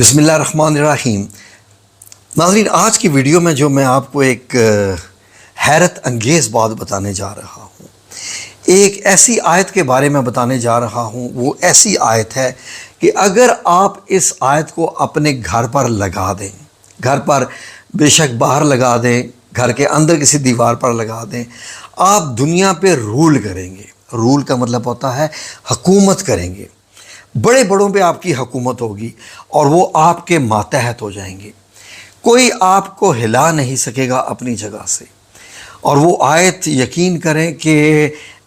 بسم اللہ الرحمن الرحیم۔ ناظرین، آج کی ویڈیو میں جو میں آپ کو ایک حیرت انگیز بات بتانے جا رہا ہوں، ایک ایسی آیت کے بارے میں بتانے جا رہا ہوں۔ وہ ایسی آیت ہے کہ اگر آپ اس آیت کو اپنے گھر پر لگا دیں، گھر پر بے شک باہر لگا دیں، گھر کے اندر کسی دیوار پر لگا دیں، آپ دنیا پہ رول کریں گے۔ رول کا مطلب ہوتا ہے حکومت کریں گے، بڑے بڑوں پہ آپ کی حکومت ہوگی اور وہ آپ کے ماتحت ہو جائیں گے، کوئی آپ کو ہلا نہیں سکے گا اپنی جگہ سے۔ اور وہ آیت یقین کریں کہ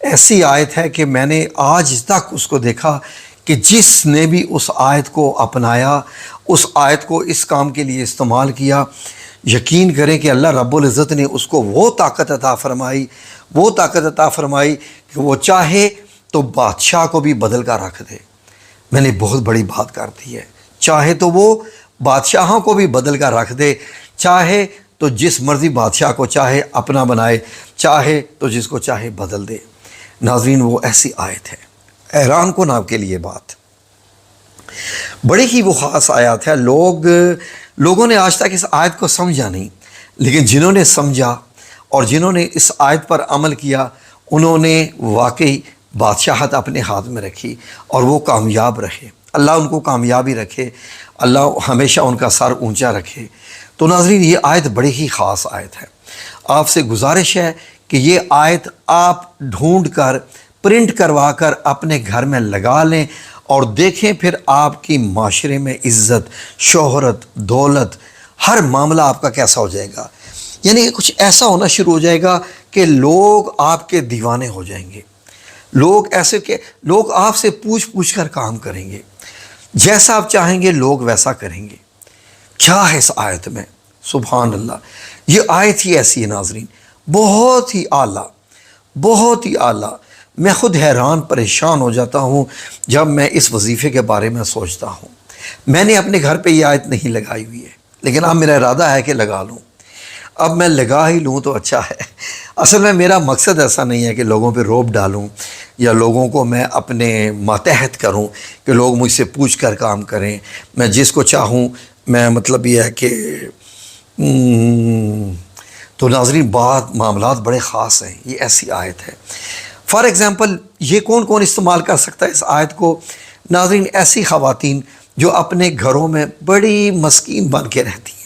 ایسی آیت ہے کہ میں نے آج تک اس کو دیکھا کہ جس نے بھی اس آیت کو اپنایا، اس آیت کو اس کام کے لیے استعمال کیا، یقین کریں کہ اللہ رب العزت نے اس کو وہ طاقت عطا فرمائی، وہ طاقت عطا فرمائی کہ وہ چاہے تو بادشاہ کو بھی بدل کر رکھ دے۔ میں نے بہت بڑی بات کر دی ہے، چاہے تو وہ بادشاہوں کو بھی بدل کر رکھ دے، چاہے تو جس مرضی بادشاہ کو چاہے اپنا بنائے، چاہے تو جس کو چاہے بدل دے۔ ناظرین، وہ ایسی آیت ہے، حیران کن آپ کے لیے بات، بڑی ہی وہ خاص آیت ہے۔ لوگوں نے آج تک اس آیت کو سمجھا نہیں، لیکن جنہوں نے سمجھا اور جنہوں نے اس آیت پر عمل کیا، انہوں نے واقعی بادشاہت اپنے ہاتھ میں رکھی اور وہ کامیاب رہے۔ اللہ ان کو کامیابی رکھے، اللہ ہمیشہ ان کا سر اونچا رکھے۔ تو ناظرین، یہ آیت بڑی ہی خاص آیت ہے۔ آپ سے گزارش ہے کہ یہ آیت آپ ڈھونڈ کر پرنٹ کروا کر اپنے گھر میں لگا لیں اور دیکھیں پھر آپ کی معاشرے میں عزت، شہرت، دولت، ہر معاملہ آپ کا کیسا ہو جائے گا۔ یعنی کچھ ایسا ہونا شروع ہو جائے گا کہ لوگ آپ کے دیوانے ہو جائیں گے، لوگ ایسے کہ لوگ آپ سے پوچھ کر کام کریں گے، جیسا آپ چاہیں گے لوگ ویسا کریں گے۔ کیا ہے اس آیت میں؟ سبحان اللہ، یہ آیت ہی ایسی ہے ناظرین، بہت ہی اعلیٰ، بہت ہی اعلیٰ۔ میں خود حیران پریشان ہو جاتا ہوں جب میں اس وظیفے کے بارے میں سوچتا ہوں۔ میں نے اپنے گھر پہ یہ آیت نہیں لگائی ہوئی ہے، لیکن اب میرا ارادہ ہے کہ لگا لوں۔ اب میں لگا ہی لوں تو اچھا ہے۔ اصل میں میرا مقصد ایسا نہیں ہے کہ لوگوں پہ روب ڈالوں یا لوگوں کو میں اپنے ماتحت کروں کہ لوگ مجھ سے پوچھ کر کام کریں، میں جس کو چاہوں میں، مطلب یہ ہے کہ تو ناظرین، معاملات بڑے خاص ہیں۔ یہ ایسی آیت ہے، فار ایگزامپل یہ کون استعمال کر سکتا ہے اس آیت کو؟ ناظرین، ایسی خواتین جو اپنے گھروں میں بڑی مسکین بن کے رہتی ہیں،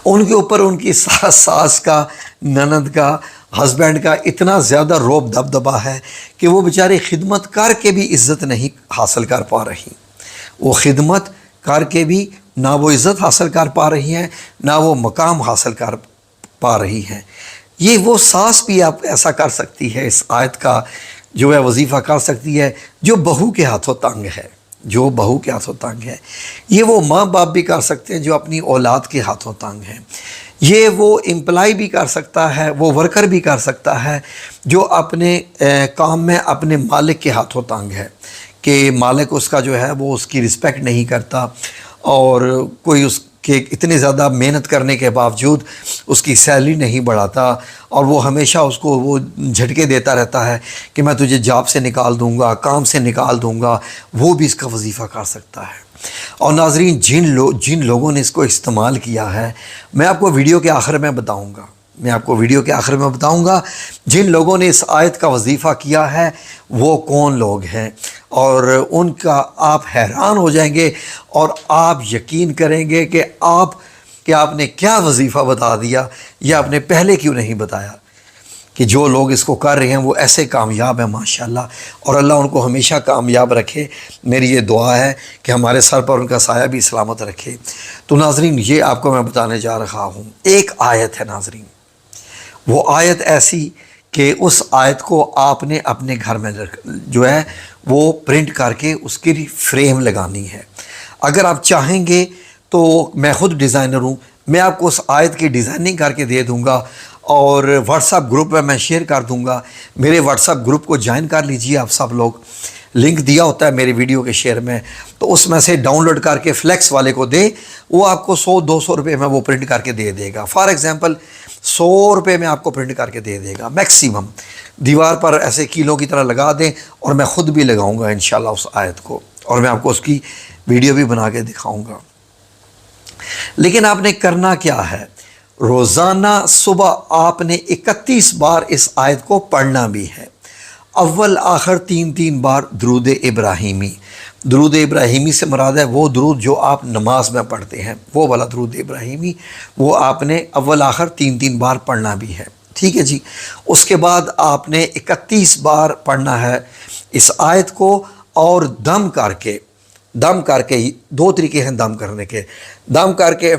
ان کے اوپر ان کی ساس کا، نند کا، ہسبینڈ کا اتنا زیادہ روب دبدبا ہے کہ وہ بیچاری خدمت کر کے بھی عزت نہیں حاصل کر پا رہی۔ وہ خدمت کر کے بھی نہ وہ عزت حاصل کر پا رہی ہیں، نہ وہ مقام حاصل کر پا رہی ہیں۔ یہ وہ ساس بھی آپ ایسا کر سکتی ہے، اس آیت کا جو ہے وظیفہ کر سکتی ہے جو بہو کے ہاتھوں تنگ ہے، جو بہو کے ہاتھوں تنگ ہے۔ یہ وہ ماں باپ بھی کر سکتے ہیں جو اپنی اولاد کے ہاتھوں تنگ ہیں۔ یہ وہ امپلائی بھی کر سکتا ہے، وہ ورکر بھی کر سکتا ہے جو اپنے کام میں اپنے مالک کے ہاتھوں تنگ ہے، کہ مالک اس کا جو ہے وہ اس کی رسپیکٹ نہیں کرتا اور کوئی اس کے اتنے زیادہ محنت کرنے کے باوجود اس کی سیلری نہیں بڑھاتا اور وہ ہمیشہ اس کو وہ جھٹکے دیتا رہتا ہے کہ میں تجھے جاب سے نکال دوں گا، کام سے نکال دوں گا، وہ بھی اس کا وظیفہ کر سکتا ہے۔ اور ناظرین، جن لوگوں نے اس کو استعمال کیا ہے، میں آپ کو ویڈیو کے آخر میں بتاؤں گا، جن لوگوں نے اس آیت کا وظیفہ کیا ہے وہ کون لوگ ہیں، اور ان کا آپ حیران ہو جائیں گے اور آپ یقین کریں گے کہ آپ نے کیا وظیفہ بتا دیا، یا آپ نے پہلے کیوں نہیں بتایا، کہ جو لوگ اس کو کر رہے ہیں وہ ایسے کامیاب ہیں ماشاءاللہ، اور اللہ ان کو ہمیشہ کامیاب رکھے۔ میری یہ دعا ہے کہ ہمارے سر پر ان کا سایہ بھی سلامت رکھے۔ تو ناظرین، یہ آپ کو میں بتانے جا رہا ہوں، ایک آیت ہے ناظرین، وہ آیت ایسی کہ اس آیت کو آپ نے اپنے گھر میں جو ہے وہ پرنٹ کر کے اس کی فریم لگانی ہے۔ اگر آپ چاہیں گے تو میں خود ڈیزائنر ہوں، میں آپ کو اس آیت کی ڈیزائننگ کر کے دے دوں گا اور واٹس ایپ گروپ میں شیئر کر دوں گا۔ میرے واٹس ایپ گروپ کو جوائن کر لیجئے آپ سب لوگ، لنک دیا ہوتا ہے میری ویڈیو کے شیئر میں، تو اس میں سے ڈاؤن لوڈ کر کے فلیکس والے کو دے، وہ آپ کو 100-200 روپے میں وہ پرنٹ کر کے دے دے گا۔ فار ایگزامپل 100 روپے میں آپ کو پرنٹ کر کے دے دے گا میکسیمم۔ دیوار پر ایسے کیلوں کی طرح لگا دیں اور میں خود بھی لگاؤں گا انشاءاللہ اس آیت کو، اور میں آپ کو اس کی ویڈیو بھی بنا کے دکھاؤں گا۔ لیکن آپ نے کرنا کیا ہے، روزانہ صبح آپ نے 31 بار اس آیت کو پڑھنا بھی ہے، اول آخر 3 بار درود ابراہیمی۔ درود ابراہیمی سے مراد ہے وہ درود جو آپ نماز میں پڑھتے ہیں، وہ والا درود ابراہیمی، وہ آپ نے اول آخر 3 بار پڑھنا بھی ہے، ٹھیک ہے جی۔ اس کے بعد آپ نے 31 بار پڑھنا ہے اس آیت کو، اور دم کر کے 2 طریقے ہیں دم کرنے کے، دم کر کے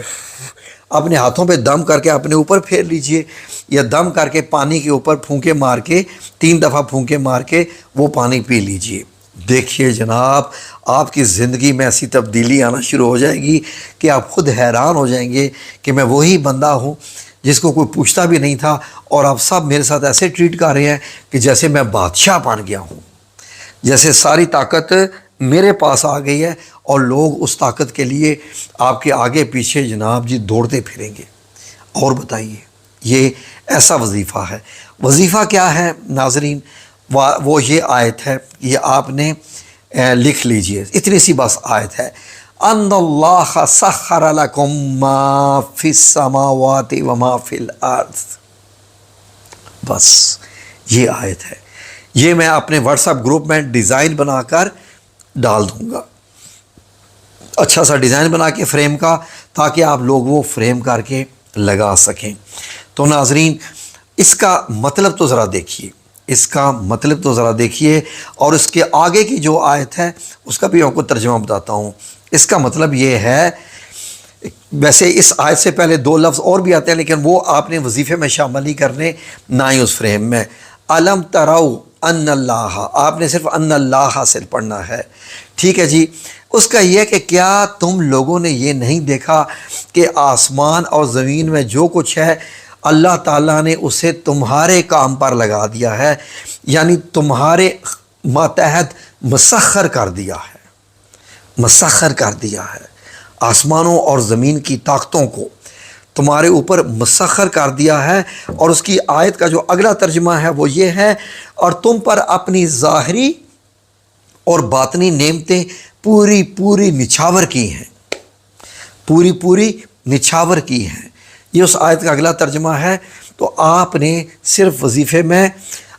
اپنے ہاتھوں پہ دم کر کے اپنے اوپر پھیر لیجئے، یا دم کر کے پانی کے اوپر پھونکے مار کے 3 دفعہ پھونکے مار کے وہ پانی پی لیجئے۔ دیکھیے جناب، آپ کی زندگی میں ایسی تبدیلی آنا شروع ہو جائے گی کہ آپ خود حیران ہو جائیں گے کہ میں وہی بندہ ہوں جس کو کوئی پوچھتا بھی نہیں تھا، اور آپ سب میرے ساتھ ایسے ٹریٹ کر رہے ہیں کہ جیسے میں بادشاہ بن گیا ہوں، جیسے ساری طاقت میرے پاس آ گئی ہے، اور لوگ اس طاقت کے لیے آپ کے آگے پیچھے جناب جی دوڑتے پھریں گے۔ اور بتائیے، یہ ایسا وظیفہ ہے۔ وظیفہ کیا ہے ناظرین؟ وہ یہ آیت ہے، یہ آپ نے لکھ لیجئے، اتنی سی بس آیت ہے، ان اللہ سخر لکم ما فی السماوات وما فی الارض، بس یہ آیت ہے۔ یہ میں اپنے واٹس ایپ گروپ میں ڈیزائن بنا کر ڈال دوں گا، اچھا سا ڈیزائن بنا کے فریم کا، تاکہ آپ لوگ وہ فریم کر کے لگا سکیں۔ تو ناظرین، اس کا مطلب تو ذرا دیکھیے، اور اس کے آگے کی جو آیت ہے اس کا بھی آپ کو ترجمہ بتاتا ہوں۔ اس کا مطلب یہ ہے، ویسے اس آیت سے پہلے 2 لفظ اور بھی آتے ہیں، لیکن وہ آپ نے وظیفے میں شامل نہیں کرنے، نہ ہی اس فریم میں۔ علم ترو ان اللہ، آپ نے صرف ان اللہ حاصل پڑھنا ہے، ٹھیک ہے جی۔ اس کا یہ کہ کیا تم لوگوں نے یہ نہیں دیکھا کہ آسمان اور زمین میں جو کچھ ہے اللہ تعالیٰ نے اسے تمہارے کام پر لگا دیا ہے، یعنی تمہارے ماتحت مسخر کر دیا ہے، آسمانوں اور زمین کی طاقتوں کو تمہارے اوپر مسخر کر دیا ہے۔ اور اس کی آیت کا جو اگلا ترجمہ ہے وہ یہ ہے، اور تم پر اپنی ظاہری اور باطنی نعمتیں پوری نچھاور کی ہیں، نچھاور کی ہیں۔ یہ اس آیت کا اگلا ترجمہ ہے۔ تو آپ نے صرف وظیفے میں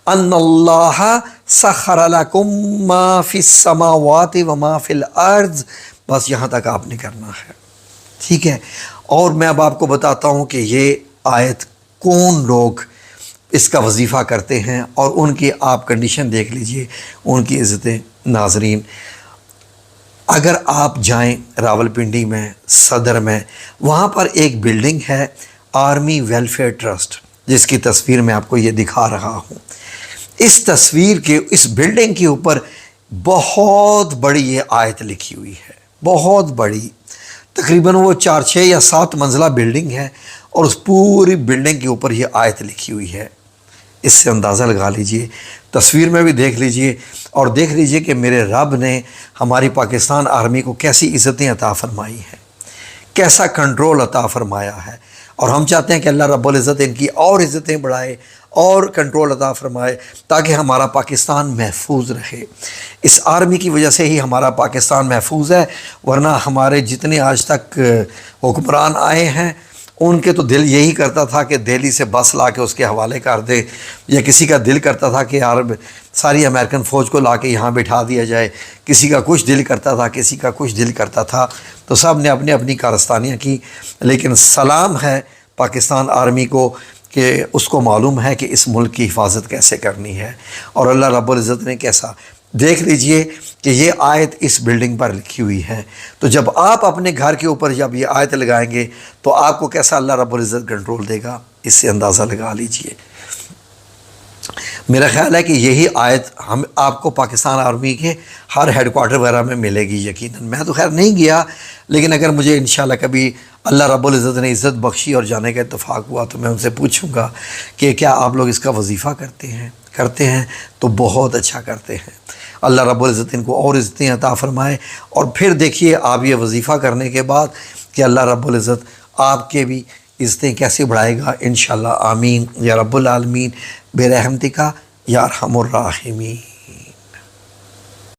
ان اللہ سخر لکم ما فی السماوات وما فی الارض، بس یہاں تک آپ نے کرنا ہے، ٹھیک ہے۔ اور میں اب آپ کو بتاتا ہوں کہ یہ آیت کون لوگ اس کا وظیفہ کرتے ہیں، اور ان کی آپ کنڈیشن دیکھ لیجئے، ان کی عزتیں۔ ناظرین، اگر آپ جائیں راولپنڈی میں صدر میں، وہاں پر ایک بلڈنگ ہے آرمی ویلفیئر ٹرسٹ، جس کی تصویر میں آپ کو یہ دکھا رہا ہوں۔ اس تصویر کے، اس بلڈنگ کے اوپر بہت بڑی یہ آیت لکھی ہوئی ہے، بہت بڑی، تقریباً وہ 4، 6 یا 7 منزلہ بلڈنگ ہے، اور اس پوری بلڈنگ کے اوپر یہ آیت لکھی ہوئی ہے۔ اس سے اندازہ لگا لیجئے، تصویر میں بھی دیکھ لیجئے، اور دیکھ لیجئے کہ میرے رب نے ہماری پاکستان آرمی کو کیسی عزتیں عطا فرمائی ہیں، کیسا کنٹرول عطا فرمایا ہے، اور ہم چاہتے ہیں کہ اللہ رب العزت ان کی اور عزتیں بڑھائے اور کنٹرول عطا فرمائے، تاکہ ہمارا پاکستان محفوظ رہے۔ اس آرمی کی وجہ سے ہی ہمارا پاکستان محفوظ ہے، ورنہ ہمارے جتنے آج تک حکمران آئے ہیں، ان کے تو دل یہی کرتا تھا کہ دہلی سے بس لا کے اس کے حوالے کر دے، یا کسی کا دل کرتا تھا کہ یار ساری امریکن فوج کو لا کے یہاں بٹھا دیا جائے، کسی کا کچھ دل کرتا تھا، کسی کا کچھ دل کرتا تھا، تو سب نے اپنی اپنی کارستانیاں کی۔ لیکن سلام ہے پاکستان آرمی کو کہ اس کو معلوم ہے کہ اس ملک کی حفاظت کیسے کرنی ہے، اور اللہ رب العزت نے کیسا۔ دیکھ لیجئے کہ یہ آیت اس بلڈنگ پر لکھی ہوئی ہے، تو جب آپ اپنے گھر کے اوپر جب یہ آیت لگائیں گے تو آپ کو کیسا اللہ رب العزت کنٹرول دے گا، اس سے اندازہ لگا لیجئے۔ میرا خیال ہے کہ یہی آیت ہم آپ کو پاکستان آرمی کے ہر ہیڈ کوارٹر وغیرہ میں ملے گی یقیناً۔ میں تو خیر نہیں گیا، لیکن اگر مجھے انشاءاللہ کبھی اللہ رب العزت نے عزت بخشی اور جانے کا اتفاق ہوا تو میں ان سے پوچھوں گا کہ کیا آپ لوگ اس کا وظیفہ کرتے ہیں تو بہت اچھا کرتے ہیں۔ اللہ رب العزت ان کو اور عزتیں عطا فرمائے، اور پھر دیکھیے آپ یہ وظیفہ کرنے کے بعد کہ اللہ رب العزت آپ کے بھی عزتیں کیسے بڑھائے گا انشاءاللہ۔ آمین یا رب العالمین برحمتک یا ارحم الراحمین۔